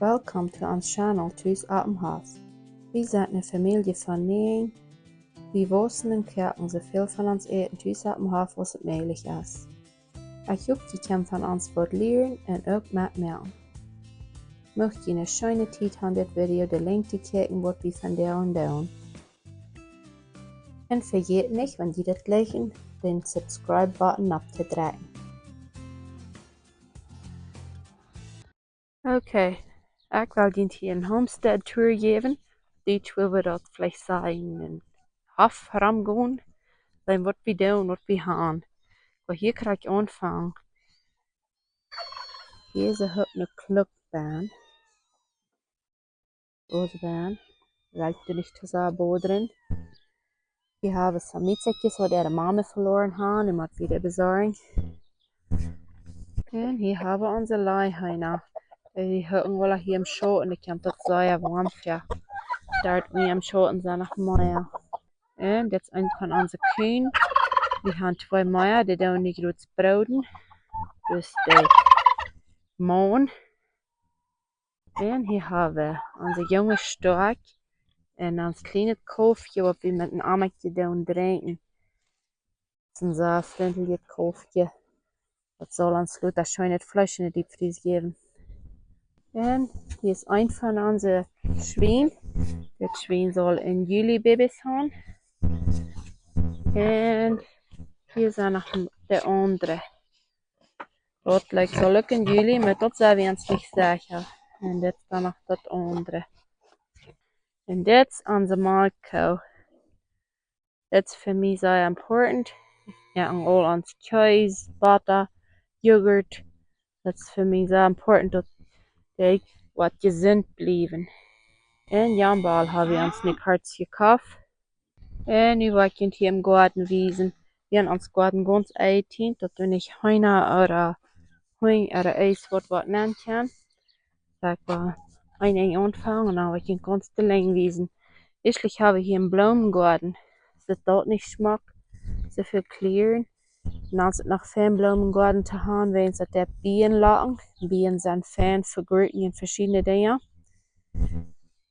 Welcome to our channel Thuis op dem Haus. Wir sind eine Familie von 9. Wir wohnen und kochen so viel von uns eten thuis op dem Haus, was es möglich ist. Ich hoffe, ihr könnt von uns was lernen und auch mitmachen. Möchtet ihr eine schöne Zeit haben, das Video den Link zu klicken, was wir von der und tun. Und vergeht nicht, wenn ihr das gleichen, den Subscribe-Button abzudrücken. Okay, ich will Ihnen hier eine Homestead-Tour geben. Deutsch will wir das vielleicht sagen, einen Hof herumgehen, dann was wir tun, was wir haben. Aber hier kann ich anfangen. Hier ist eine Clubbahn. Große Bahn. Reicht nicht zu sagen, drin. Hier haben wir some Mietzetjes, die ihre Mama verloren haben, und muss wieder besorgen. Und hier haben wir unsere Leihhähner. Die hütten wohl hier im Schoten, ich kann das sehr warm für. Dort wir im Schoten sind noch mehr. Und jetzt kommen unsere Kühe. Wir haben 2 Meier, die tun nicht gut brauten. Dus de Mohn. Und hier haben wir unsere junge Stork. Und ons kleine Kalfje, wat we met een ammetje doen drinken. Das ist ein sehr freundliches Kalfje. Das soll uns lauter schönes Fleisch in die Diepfries geben. Und hier ist ein von unseren Schweinen. Das Schwein soll in Juli Babys haben. Und hier ist noch der andere. Dat lijkt zo leuk in Juli, maar dat zijn we ons niet zeker. En dit is dan nog dat andere. En dit is onze melkkoe. Dit is voor mij zeer important. Ja, en al ons cheese, butter, yoghurt. Dat is voor mij zeer important dat ik wat gezond blijven. En jambal hebben we ons niet hard gekauft. En nu wil ik je hier im Garten wijzen. We hebben ons Garten ganz eigen. Dat we niet heina oder oder Eis, was nennen kann. Sag mal, ein anfangen, aber ich kann ganz lang wiesen. Ich habe hier einen Blumengarten. Das dort nicht schmeckt, so viel klären. Und als es noch viel Blumengarten zu haben, wenn es der Bienen lagen. Bienen sind Fan für Gurken und verschiedene Dinge.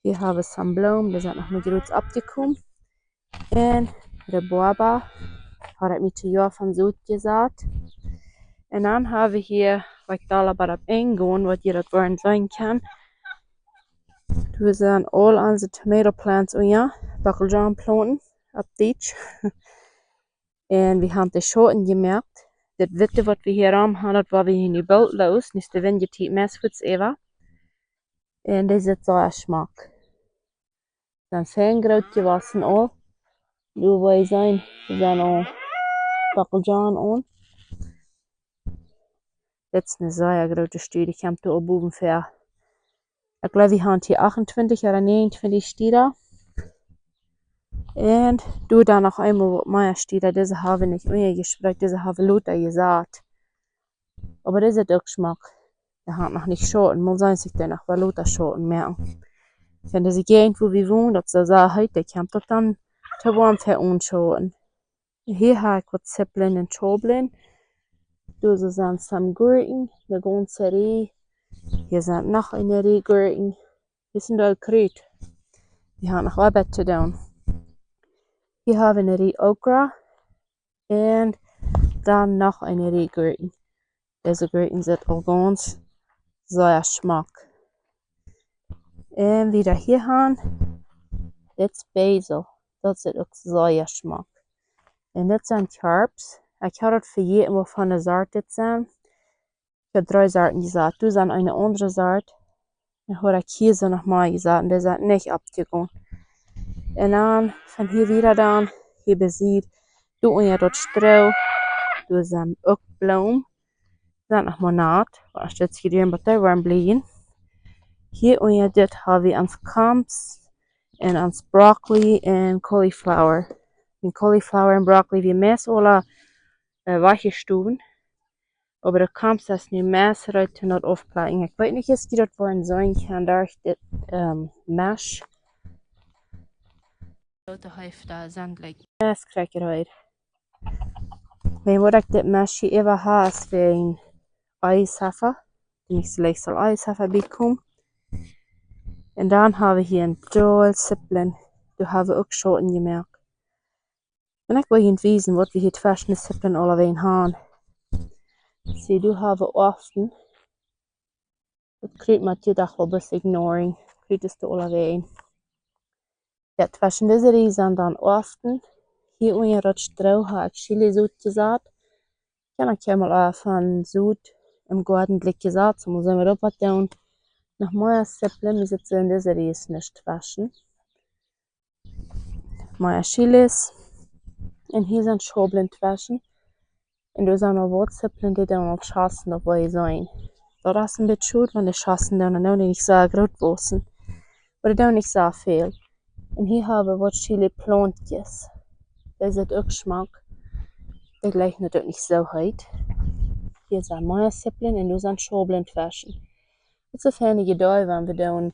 Hier habe ich some Blumen, die sind noch nicht gut abgekommen. Und der Boba hat ich mit dem Jahr von Süd gesagt. Und dann haben wir hier, was ich da aber eingehen, was ihr das wollen sein kann. Wir sind all unsere Tomato Plants und ja, Bacaljan Planten, auf Deutsch. Und wir haben das schon gemerkt, das Witte, was wir hier haben, das war wir hier in die Welt los, nicht der Wind, die Messwitz ever. Und das ist so ein Geschmack. Dann fein groß gewassen all. Du weißt sein, wir sind auch Bacaljan an. Das ist eine sehr große Studie, ich habe da oben für. Ich glaube, wir haben hier 28 oder 29 Stiere. Und du da noch einmal mehr Stiere, diese haben wir nicht umgesprochen, diese haben wir lauter gesagt. Aber das ist auch Geschmack. Der hat noch nicht Schoten, muss sein, sich dann noch bei lauter Schoten merken. Wenn das irgendwo wie wohnt, ob sie sagen, heute kommt das dann zu warm für uns Schoten. Hier habe ich was Zäppeln und Schobeln. Diese sind some Gurken, eine ganze Reihe. Hier sind noch eine Reihe Gurken. Hier sind all Kräut. Wir haben noch Arbeit zu tun. Hier haben wir eine Reihe Okra. Und dann noch eine Reihe Gurken. Diese Gurken sind auch ganz sehr Geschmack. Und wieder hier haben, das ist Basil. Das ist auch sehr Geschmack. Und das sind Herbs. Ich habe das für jeden, wovon eine Sorte sind. Ich habe 3 Sorten gesagt. Du sind eine andere Sorte. Ich habe hier so nochmal gesagt. Und die sind nicht abgegangen. Und dann von hier wieder dann. Hier besieht. Du und ja dort Stroh. Du sind auch Blumen. Sind noch Monat. Was steht hier drin? Aber da waren Blumen. Hier und ja dort haben wir uns Camps. Und uns Broccoli und Cauliflower. Und Cauliflower und Broccoli wie Mess oder weiche Stuben. Aber da kommt das nicht mehr heute nicht aufbleiben. Ich weiß nicht, was die dort wollen sein kann, da ich das Mesh. Da hilft da Sandleck. Das kriege ich heute. Wenn ich das Mesh hier immer habe, ist wie ein Eishafer. Den ich vielleicht soll Eishafer bekommen. En dan hebben we hier een doel sippelen. Du hebben ook schoten gemerkt. En ik wil je wijzen wat we hier het verschillende sippelen alweer hebben. Zie, du hebben often. Dat kruid moet je toch wel best ignoren. Kruid is de alweer. Ja, het verschillende reizen en dan often. Hier on je rot strouw heb ik chili zoet gezet. Kan ik helemaal van zoet im Garten Blick gesagt, so muss ich mir da was tun. Nach meiner Sippeln, wir sitzen in dieser Reis nicht waschen. Meine Chilis. Und hier sind Schobeln waschen. Und da sind noch Wortsippeln, die dann auf Schassen dabei sein. Da ist ein bisschen schade, wenn die Schassen dann noch nicht so groß wachsen. Aber dann nicht so viel. Und hier haben wir Chili Plantjes. Das ist auch Geschmack. Der gleicht natürlich nicht so heiß. Hier sind meine Sippeln und da sind Schobeln waschen. Het is een geduld, wenn wir dann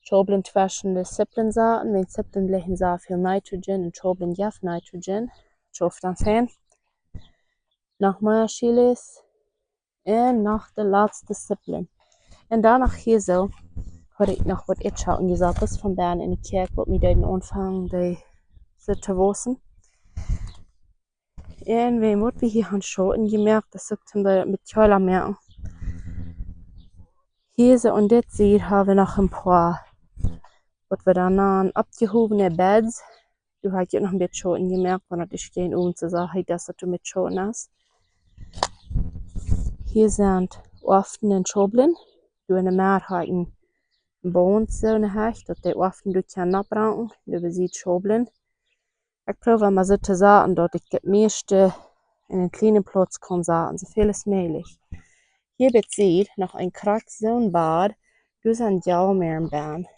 Schobeln waschen, die Sippeln zaten. Wenn Sippeln legen so viel Nitrogen und Schobeln ja Nitrogen. Schofft dann fein. Nach meiner Chilis und nach der letzten Sippeln. Und danach hier so, habe ich noch was einschalten gesagt, das von Bern in die Kirche, was mir dann anfangen, die zu waschen. Und wenn wir hier haben schon gemerkt, das sagt wir mit Keuler merken. Hier so und dit hier haben wir noch ein paar, was wir dann an abgehobene Beds. Du hast ja noch ein bisschen Schoten gemerkt, wenn das stehen oben zu sagen, dass du mit Schoten hast. Hier sind offene Schobeln. Du in der Mehrheit einen Bohnenzone hast, dass die offen du kannst abbrauchen. Du siehst Schobeln. Ich probiere mal so zu sagen, dass ich das meiste in einen kleinen Platz kann sagen, so viel ist möglich. Hier bezieht noch ein Kraxzonenbad. Du sind Jaumeerenbahn.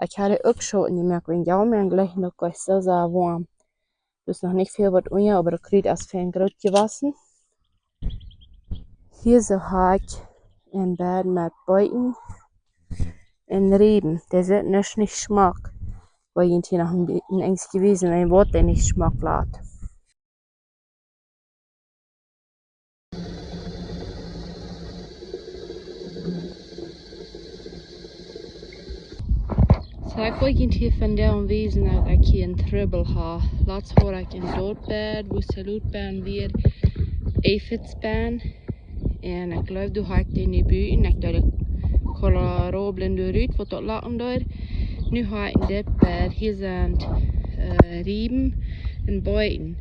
Ich hatte auch schon gemerkt, wenn Jaumeeren gleich noch gleich so sehr warm. Du ist noch nicht viel was unter, aber du kriegst erst fein gut gewaschen. Hier so habe ich ein Bad mit Beuten und Reben. Der sind nicht Geschmack. Weil ich hier noch ein bisschen Angst gewesen, ein Wort, der nicht Geschmack lässt. So, ik wil hier vandaag wezen dat ik hier een trubbel heb. Laatst hoor ik een doodbed, wo salutbaan weer, Eifetsbaan. En ik geloof dat ik die nu buiten. Ik dacht ik kan robelen dooruit, wat dat laten door. Nu heb ik dit bed. Hier zijn Riemen en buiten.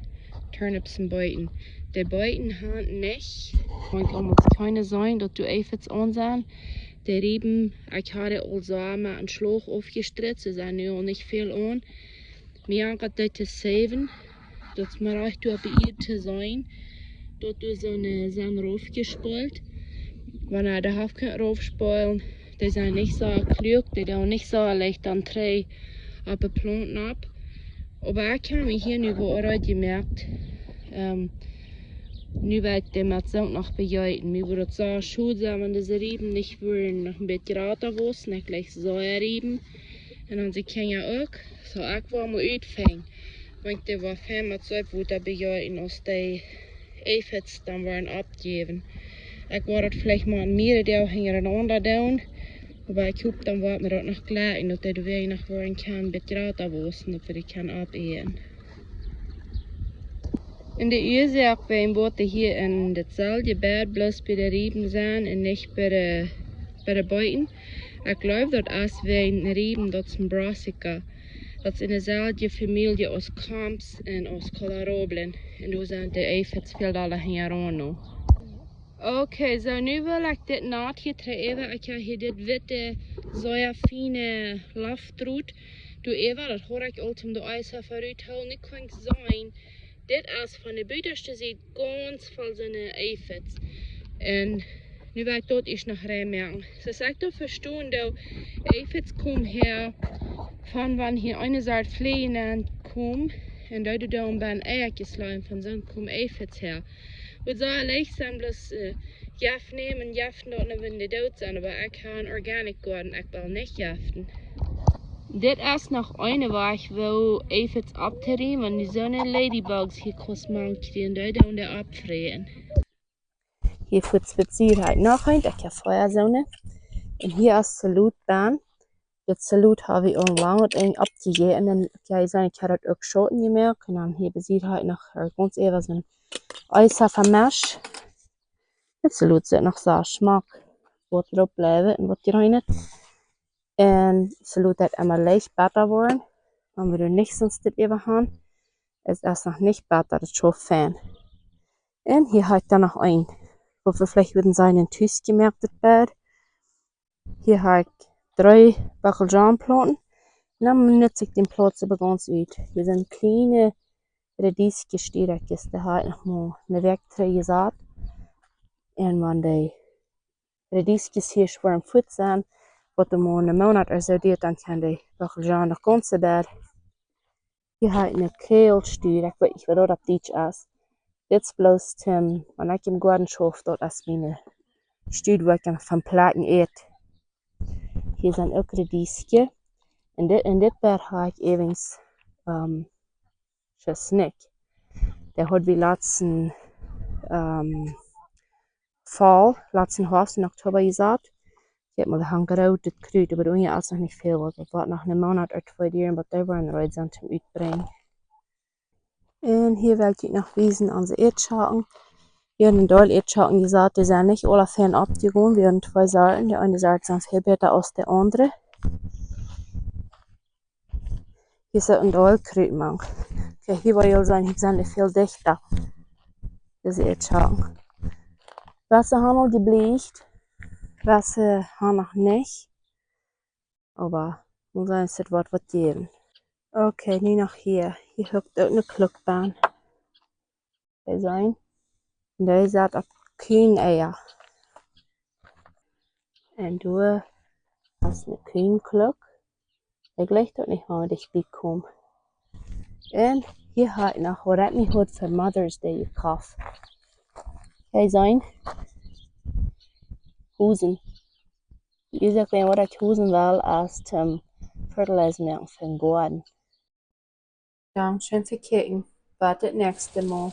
Turnips en buiten. De buiten hebben niet. Het kan keine zijn dat du Eifets aan zijn. Die Reben, ich hatte all so mal einen Schlauch aufgestritzt, sie sind ja auch nicht viel an. Wir haben gerade das Saven, dass man recht bei ihr zu sein, dort du so eine Sachen raufgespult. Wenn er da raufspulen, die sind nicht so klug, die sind nicht so leicht an drei Planten ab. Aber ich habe mich hier nicht überall gemerkt, nu werd ik de met ook nog bejuiten. Wir würden so schuld sein, wenn diese Reben nicht würden noch ein bisschen gerater wussten, nicht gleich so Reben. Und dann sie können ja auch, so ich war mal uitfängen. Wenn ich war fein mit so etwas bejuiten, aus die Eifets dann waren abgeben. Ich war das vielleicht mal an mir, die auch hintereinander down. Aber ich hoffe, dann wird mir das noch klar, dass die wir noch wollen kann, ein bisschen gerater wussten, dass wir die kann abgeben. In de Ursache waarom we hier in hetzelfde bed bloß bij de Reben zijn en niet bij de buiten. Ik geloof dat als we een Reben, dat is een Brassica, dat is in dezelfde familie als Kamps en als Kolaroblen. En daar zijn de Eifets veel alle hier aan. Oké, zo nu wil ik dit naadje trekken. Ik heb hier dit witte, zo'n fijne laftroet. Doe even, dat hoor ik altijd om de ijzer vooruit houden. Nu kan ik zijn. Dit is van de buitenste zijde ganz veel zijn Eifets. En nu wil ik dat eens nog reinmerken. Dus ik toch verstaan dat Eifets komen hier van wanneer hier eine soort vleien aan komt. En dat je dan bij een eiertje slaan van zo'n komen Eifets her. Het zou leicht zijn, bloß jaf nemen, jaffen dat we in de dood zijn. Maar ik ga een organic garden, ik wil niet jaffen. Dit is nog eine waar ik wil Eifets abtreden, want die zo'n ladybugs hier kost man kriegen, die dan de abvreden. Hier voor het spezierheid nog een, ik heb Feuerzone. En hier is Salutbaan. Dit salut heb ik onlang het eng opgegeven. En dan kan je zeggen, ik heb het ook schoten gemerkt. En dan hebben ze hier nog ganz even zijn ijzer vermest. Het salut zit nog zo smaak. Wat erop blijven en wat erin het. En salut dat immer leicht beter worden. Wenn wir nicht sonst das eben haben, ist es noch nicht beter, das ist schon fein. Und hier habe ich dann noch ein, wo wir vielleicht würden sagen, ein Tüß gemerkt das Bett. Hier habe ich 3 Bacheljanplanten. Und dann nutze ich den Platz aber ganz uit. Hier sind kleine Radieschenstierkes, da habe ich noch mal eine Werkträge gesagt. Und wenn die Radieschens hier schwer im Fuß sind, wat er maar een maand er zo deed, dan kan die Bacheljan nog ganze bed. Hier habe ich eine Kehlstüre, ich weiß nicht, was das auf Deutsch ist. Jetzt bloß wenn ich im Garten schaffe, das ist meine Stüre, wo ich von Platten esse. Hier sind auch Radieschen. In dit Bett habe ich übrigens Snick. Der hat wie letzten Fall, letzten Herbst in Oktober gesagt. Ich habe mal ein gerautet Kräut, aber irgendwie ist noch nicht viel. Das war nach einem Monat oder 2 Jahren, aber da waren wir zum Uitbrengen. Und hier will ich noch wiesen an die Erdschatten. Wir haben in Deutschland Erdschatten gesagt, die sind nicht alle fern abgegangen. Wir haben 2 Sorten. Die eine Sorte sind viel besser als die andere. Hier sind in Deutschland Kräutmann. Okay, hier war ja sagen, hier sind die viel dichter. Diese Erdschatten. Wasser haben wir gebleicht. Wasser haben noch nicht. Aber muss sein, es wird was geben. Okay, nu nog hier. Hier hookt ook een klokbaan. Deze zijn. En deze zat op 10 eier. En du hast eine Kühnklok. Ik ligt ook niet waar ik bij kom. En hier had ik nog wat ik niet had voor Mother's Day gekocht. Deze zijn hoesen. Je zegt wel wat ik hoesen wil als zum Fertilizer für den Garten. Dankeschön für Kicken. Bis das nächste Mal.